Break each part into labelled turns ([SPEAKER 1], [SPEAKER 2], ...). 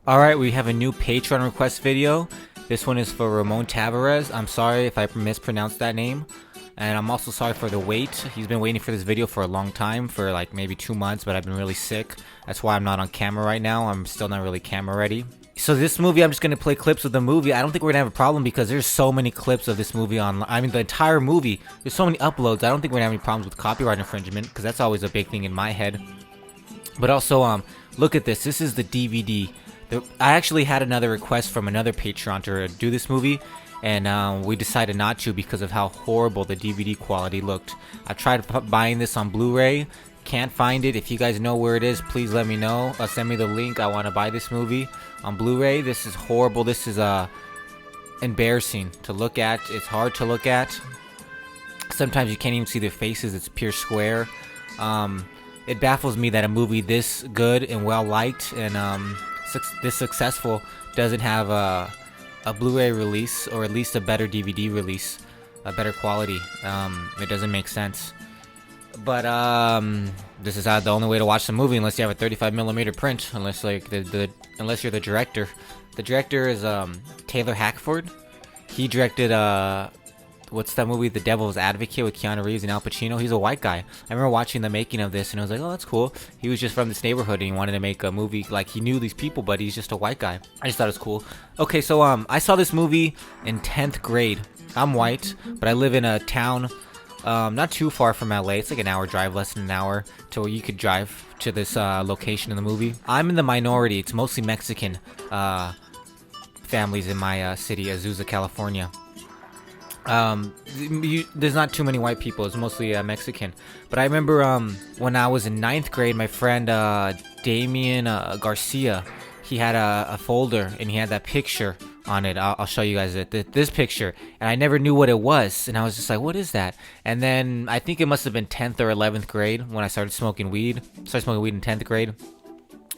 [SPEAKER 1] Alright, we have a new Patreon request video. This one is for Ramon Tavarez. I'm sorry if I mispronounced that name. And I'm also sorry for the wait. He's been waiting for this video for a long time, for like maybe 2 months, but I've been really sick. That's why I'm not on camera right now. I'm still not really camera ready. So this movie, I'm just going to play clips of the movie. I don't think we're going to have a problem because there's so many clips of this movie on, I mean the entire movie. There's so many uploads. I don't think we're going to have any problems with copyright infringement because that's always a big thing in my head. But also, look at this. This is the DVD. I actually had another request from another Patreon to do this movie, and we decided not to because of how horrible the DVD quality looked. I tried buying this on Blu-ray, can't find it. If you guys know where it is, please let me know. Send me the link. I want to buy this movie on Blu-ray. This is horrible. This is embarrassing to look at. It's hard to look at. Sometimes you can't even see their faces. It's pure square. It baffles me that a movie this good and well liked and this successful doesn't have a Blu-ray release, or at least a better DVD release, a better quality. It doesn't make sense. But this is the only way to watch the movie unless you have a 35mm print. Unless like unless you're the director. The director is Taylor Hackford. He directed what's that movie, The Devil's Advocate, with Keanu Reeves and Al Pacino. He's a white guy. I remember watching the making of this and I was like, oh, that's cool. He was just from this neighborhood and he wanted to make a movie, like he knew these people, but he's just a white guy. I just thought it was cool. Okay, so I saw this movie in 10th grade. I'm white, but I live in a town not too far from LA. It's like an hour drive, less than an hour, to where you could drive to this location in the movie. I'm in the minority. It's mostly Mexican families in my city, Azusa, California. There's not too many white people. It's mostly Mexican. But I remember when I was in 9th grade, my friend Damien Garcia, he had a folder and he had that picture on it. I'll show you guys this picture, and I never knew what it was, and I was just like, what is that? And then I think it must have been 10th or 11th grade when I started smoking weed. Started smoking weed in 10th grade.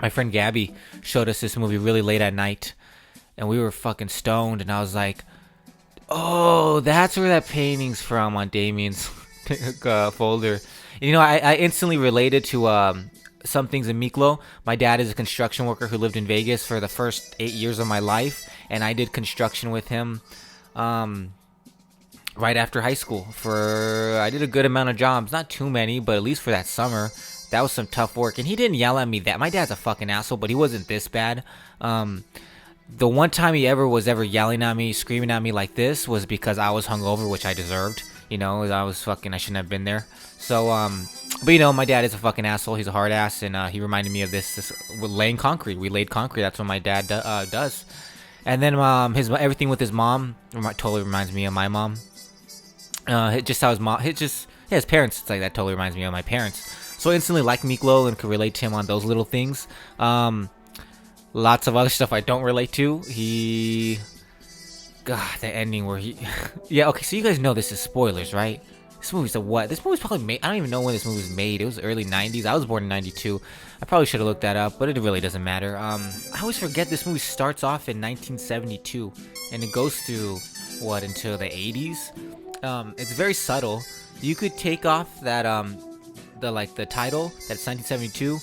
[SPEAKER 1] My friend Gabby showed us this movie really late at night, and we were fucking stoned, and I was like, oh, that's where that painting's from, on Damien's folder. You know, I instantly related to some things in Miklo. My dad is a construction worker who lived in Vegas for the first 8 years of my life, and I did construction with him right after high school. I did a good amount of jobs, not too many, but at least for that summer, that was some tough work. And he didn't yell at me that. My dad's a fucking asshole, but he wasn't this bad. The one time he was ever yelling at me, screaming at me like this, was because I was hungover, which I deserved. You know, I shouldn't have been there. So, but you know, my dad is a fucking asshole. He's a hard ass, and he reminded me of this laying concrete. We laid concrete. That's what my dad does. And then everything with his mom totally reminds me of my mom. Just how his mom, his parents. It's like that totally reminds me of my parents. So I instantly like Miklo and could relate to him on those little things. Lots of other stuff I don't relate to. God, the ending where he... Yeah, okay, so you guys know this is spoilers, right? This movie's what? This movie's probably made... I don't even know when this movie was made. It was early 90s. I was born in 92. I probably should have looked that up, but it really doesn't matter. I always forget this movie starts off in 1972, and it goes through, until the 80s? It's very subtle. You could take off that, the title, that's 1972,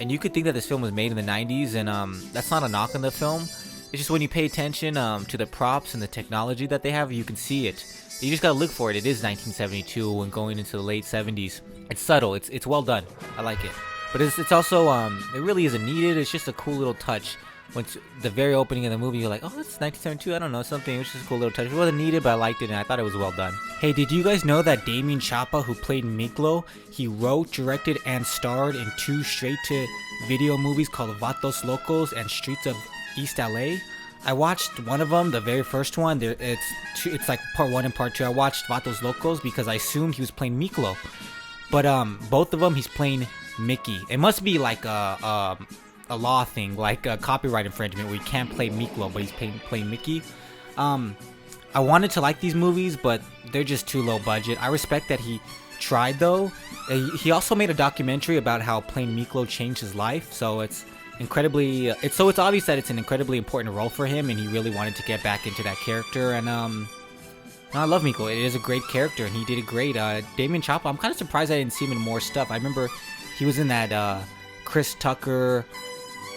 [SPEAKER 1] and you could think that this film was made in the 90s, and that's not a knock on the film. It's just when you pay attention to the props and the technology that they have, you can see it. You just gotta look for it. It is 1972 and going into the late 70s. It's subtle. It's well done. I like it. But it's also, it really isn't needed. It's just a cool little touch. Once the very opening of the movie, you're like, oh, that's 1972. I don't know, something. It was just a cool little touch. It wasn't needed, but I liked it, and I thought it was well done. Hey, did you guys know that Damien Chapa, who played Miklo, he wrote, directed, and starred in 2 straight-to-video movies called Vatos Locos and Streets of East LA? I watched one of them, the very first one. It's like part 1 and part 2. I watched Vatos Locos because I assumed he was playing Miklo. But both of them, he's playing Mickey. It must be like a law thing, like a copyright infringement, where you can't play Miklo, but he's playing Mickey. I wanted to like these movies, but they're just too low budget. I respect that he tried, though. He also made a documentary about how playing Miklo changed his life, so it's incredibly... it's obvious that it's an incredibly important role for him, and he really wanted to get back into that character, and I love Miklo. It is a great character, and he did it great. Damien Chapa, I'm kind of surprised I didn't see him in more stuff. I remember he was in that Chris Tucker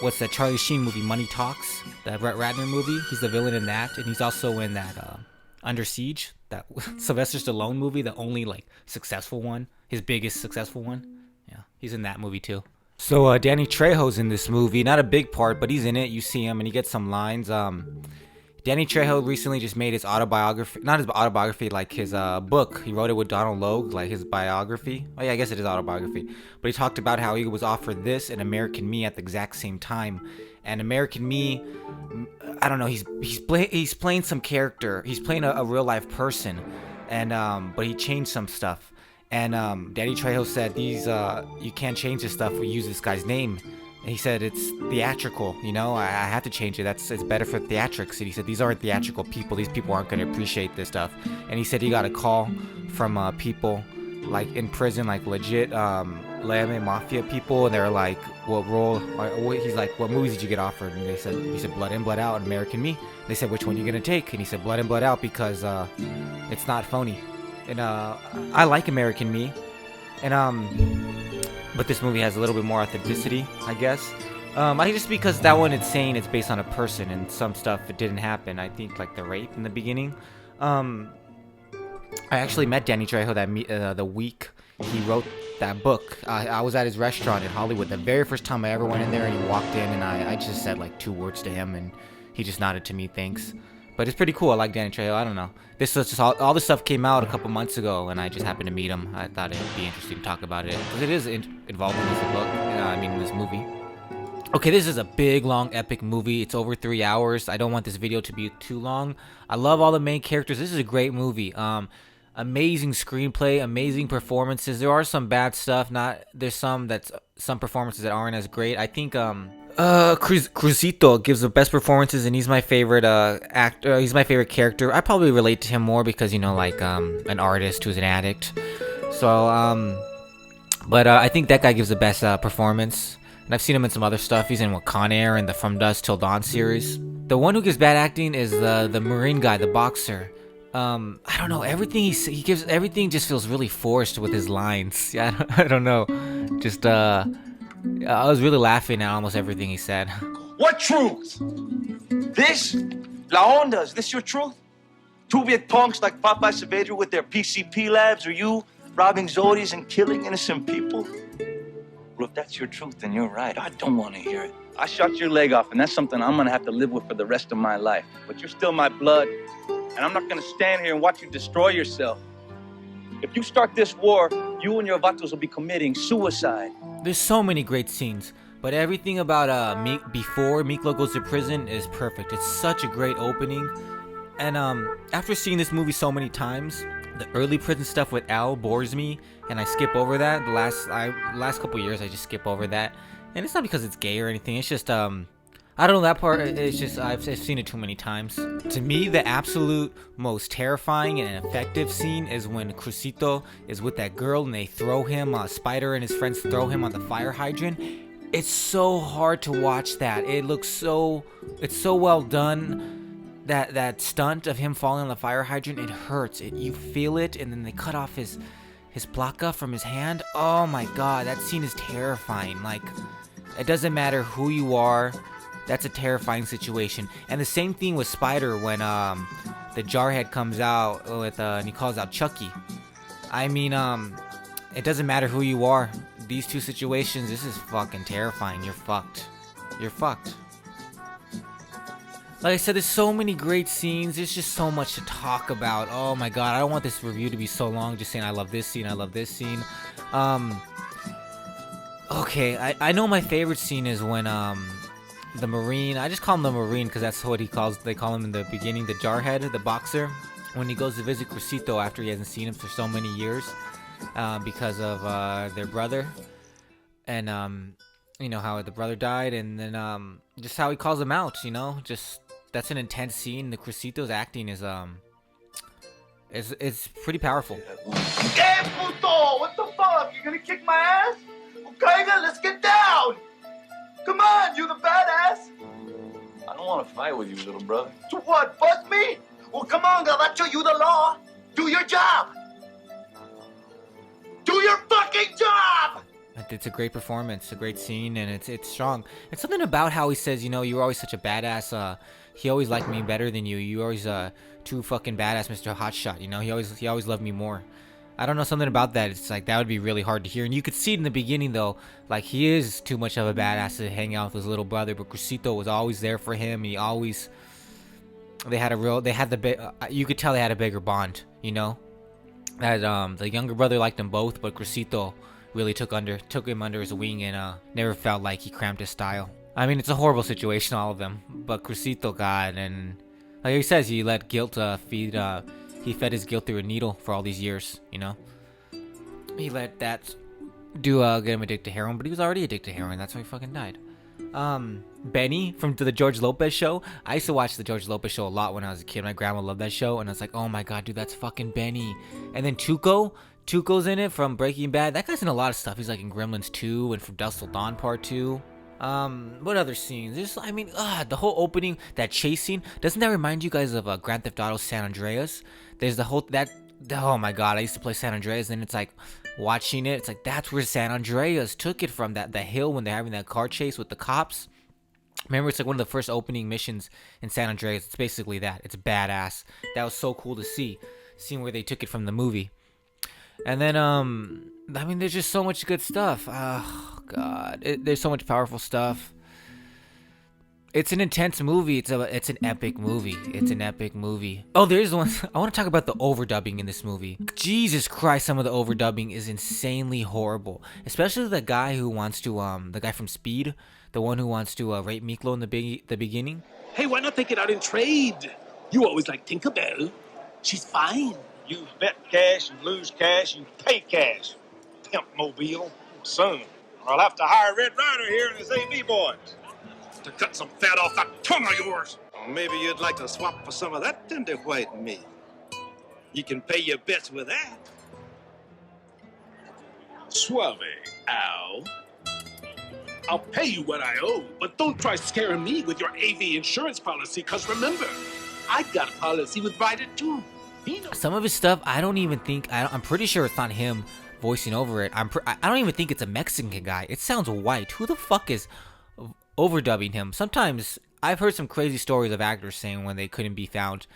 [SPEAKER 1] what's that Charlie Sheen movie, Money Talks, that Brett Ratner movie. He's the villain in that, and he's also in that Under Siege, that Sylvester Stallone movie, the only like successful one, his biggest successful one. Yeah, he's in that movie too. So Danny Trejo's in this movie, not a big part, but he's in it. You see him, and he gets some lines. Danny Trejo recently just made his autobiography, not his autobiography, like his book. He wrote it with Donald Logue, like his biography. Oh yeah, I guess it is autobiography. But he talked about how he was offered this and American Me at the exact same time. And American Me, I don't know, he's playing some character. He's playing a real life person, and but he changed some stuff. And Danny Trejo said you can't change this stuff. We use this guy's name. And he said it's theatrical, you know. I have to change it. It's better for theatrics. And he said these aren't theatrical people. These people aren't going to appreciate this stuff. And he said he got a call from people like in prison, like legit Lame Mafia people, and they're like, "What role?" He's like, "What movies did you get offered?" And he said, "Blood In, Blood Out, and American Me." They said, "Which one are you gonna take?" And he said, "Blood In, Blood Out, because it's not phony." And I like American Me, and but this movie has a little bit more authenticity, I guess. I think just because that one, it's saying it's based on a person, and some stuff it didn't happen. I think like the rape in the beginning. I actually met Danny Trejo the week he wrote that book. I was at his restaurant in Hollywood the very first time I ever went in there, and he walked in, and I just said like 2 words to him, and he just nodded to me, thanks. But it's pretty cool. I like Danny Trejo. I don't know. This was just all this stuff came out a couple months ago, and I just happened to meet him. I thought it'd be interesting to talk about it because it is involved in this book. In this movie. Okay, this is a big, long, epic movie. It's over 3 hours. I don't want this video to be too long. I love all the main characters. This is a great movie. Amazing screenplay, amazing performances. There are some bad stuff. There's some performances that aren't as great. I think Crucito gives the best performances, and he's my favorite actor. He's my favorite character. I probably relate to him more because, you know, like an artist who's an addict. So but I think that guy gives the best performance. And I've seen him in some other stuff. He's in Con Air and the From Dusk Till Dawn series. The one who gives bad acting is the Marine guy, the boxer. I don't know, everything he gives, everything just feels really forced with his lines. Yeah, I don't know. Just I was really laughing at almost everything he said.
[SPEAKER 2] What truth? This? La Onda, is this your truth? Two Viet punks like Popeye Saavedra with their PCP labs, or you robbing Zodis and killing innocent people? Well, if that's your truth, then you're right. I don't want to hear it. I shot your leg off, and that's something I'm going to have to live with for the rest of my life. But you're still my blood, and I'm not going to stand here and watch you destroy yourself. If you start this war, you and your vatos will be committing suicide.
[SPEAKER 1] There's so many great scenes, but everything about before Miklo goes to prison is perfect. It's such a great opening. And after seeing this movie so many times, the early prison stuff with Al bores me, and I skip over that. The last couple years, I just skip over that. And it's not because it's gay or anything. It's just I don't know, that part. It's just I've seen it too many times. To me, the absolute most terrifying and effective scene is when Crucito is with that girl and they throw him, Spider and his friends throw him on the fire hydrant. It's so hard to watch that. It's so well done. That stunt of him falling on the fire hydrant, it hurts. You feel it, and then they cut off his placa from his hand. Oh my god, that scene is terrifying. Like, it doesn't matter who you are, that's a terrifying situation. And the same thing with Spider when the Jarhead comes out with and he calls out Chucky. I mean, it doesn't matter who you are. These two situations, this is fucking terrifying. You're fucked. You're fucked. Like I said, there's so many great scenes. There's just so much to talk about. Oh my god, I don't want this review to be so long, just saying I love this scene, I love this scene. Okay, I know my favorite scene is when the Marine, I just call him the Marine because that's what they call him in the beginning, the Jarhead, the boxer, when he goes to visit Crucito after he hasn't seen him for so many years because of their brother. And you know how the brother died, and then just how he calls him out, you know, just that's an intense scene. The Crucito's acting is it's pretty powerful.
[SPEAKER 2] Hey, puto! What the fuck? You gonna kick my ass? Okay, then let's get down! Come on, you the badass! I don't want to fight with you, little brother. To what, bust me? Well, come on, Gavacho, you the law. Do your job! Do your fucking job!
[SPEAKER 1] It's a great performance, a great scene, and it's strong. It's something about how he says, you were always such a badass. He always liked me better than you. You always too fucking badass, Mr. Hotshot. He always loved me more. I don't know, something about that. It's like that would be really hard to hear, and you could see it in the beginning though. Like he is too much of a badass to hang out with his little brother, but Crucito was always there for him. You could tell they had a bigger bond. That the younger brother liked them both, but Crucito really took him under his wing and never felt like he cramped his style. I mean, it's a horrible situation, all of them, but Crucito got, and like he says, he let guilt he fed his guilt through a needle for all these years. He let that get him addicted to heroin, but he was already addicted to heroin. That's why he fucking died. Benny from the George Lopez show. I used to watch the George Lopez show a lot when I was a kid. My grandma loved that show, and I was like, oh my god, dude, that's fucking Benny. And then Tuco's in it from Breaking Bad. That guy's in a lot of stuff. He's like in Gremlins 2 and from Dusk Till Dawn Part 2. What other scenes? The whole opening, that chase scene, doesn't that remind you guys of Grand Theft Auto San Andreas? There's oh my god, I used to play San Andreas, and it's like watching it, it's like that's where San Andreas took it from, the hill when they're having that car chase with the cops. Remember, it's like one of the first opening missions in San Andreas. It's basically that. It's badass. That was so cool to see, seeing where they took it from the movie. And then there's just so much good stuff. Oh god, there's so much powerful stuff. It's an intense movie. It's an epic movie. It's an epic movie. Oh, there's one. I want to talk about the overdubbing in this movie. Jesus Christ, some of the overdubbing is insanely horrible. Especially the guy who wants to, the guy from Speed, the one who wants to rape Miklo in the beginning.
[SPEAKER 3] Hey, why not take it out in trade? You always like Tinkerbell. She's fine.
[SPEAKER 4] You bet cash, you lose cash, you pay cash. Pimp mobile, soon. Or I'll have to hire Red Ryder here and his AV boys
[SPEAKER 3] To cut some fat off that tongue of yours.
[SPEAKER 4] Or maybe you'd like to swap for some of that tender white meat. You can pay your bets with that.
[SPEAKER 3] Suave, Al. I'll pay you what I owe, but don't try scaring me with your AV insurance policy, because remember, I got a policy with Ryder too.
[SPEAKER 1] Some of his stuff, I'm pretty sure it's not him voicing over it. I don't even think it's a Mexican guy. It sounds white. Who the fuck is overdubbing him? Sometimes I've heard some crazy stories of actors saying when they couldn't be found,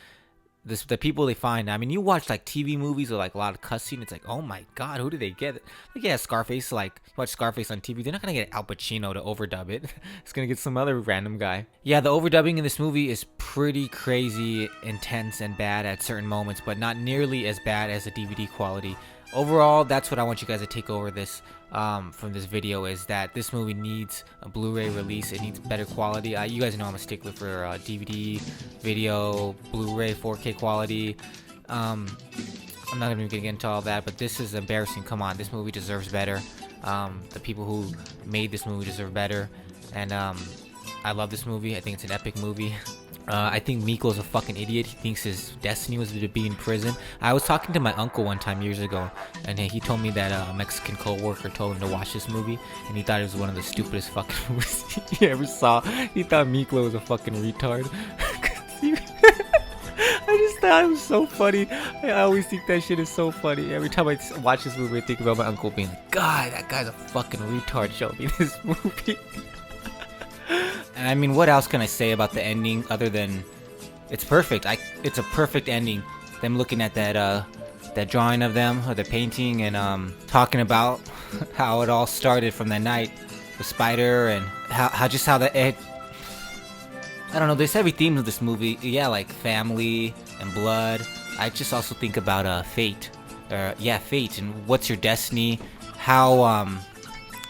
[SPEAKER 1] the people they find. I mean, you watch like TV movies with like a lot of cussing. It's like, oh my god, who did they get? Like, yeah, Scarface. Like, you watch Scarface on TV. They're not gonna get Al Pacino to overdub it. It's gonna get some other random guy. Yeah, the overdubbing in this movie is pretty crazy, intense, and bad at certain moments, but not nearly as bad as the DVD quality. Overall, that's what I want you guys to take over this from this video, is that this movie needs a Blu-ray release. It needs better quality. You guys know I'm a stickler for DVD, video, Blu-ray, 4K quality. I'm not even gonna get into all that, but this is embarrassing. Come on, this movie deserves better. The people who made this movie deserve better, and I love this movie. I think it's an epic movie. I think Miklo's a fucking idiot. He thinks his destiny was to be in prison. I was talking to my uncle one time years ago, and he told me that a Mexican co-worker told him to watch this movie, and he thought it was one of the stupidest fucking movies he ever saw. He thought Miklo was a fucking retard. I just thought it was so funny. I always think that shit is so funny. Every time I watch this movie, I think about my uncle being like, God, that guy's a fucking retard showing me this movie. And I mean, what else can I say about the ending other than it's perfect? It's a perfect ending. Them looking at that drawing of them, or the painting, and talking about how it all started from that night with Spider, and how I don't know, there's heavy themes of this movie. Yeah, like family and blood. I just also think about fate. Fate, and what's your destiny? How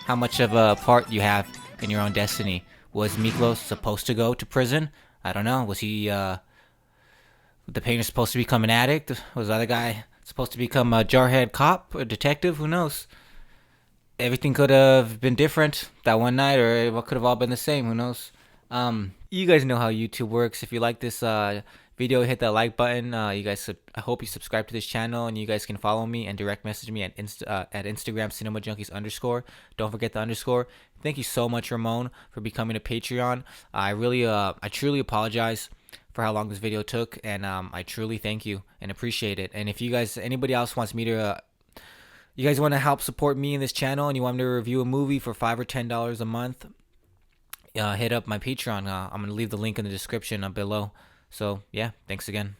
[SPEAKER 1] much of a part you have in your own destiny. Was Miklos supposed to go to prison? I don't know. Was he, the painter supposed to become an addict? Was the other guy supposed to become a jarhead cop or detective? Who knows? Everything could have been different that one night, or it could have all been the same. Who knows? You guys know how YouTube works. If you like this video, hit that like button. I hope you subscribe to this channel, and you guys can follow me and direct message me at Instagram @CinemaJunkies_. Don't forget the underscore. Thank you so much, Ramon, for becoming a Patreon. I truly apologize for how long this video took, and I truly thank you and appreciate it. And if you guys, anybody else wants me to you guys want to help support me in this channel and you want me to review a movie for $5 or $10 a month, hit up my Patreon. I'm going to leave the link in the description below. So, yeah, thanks again.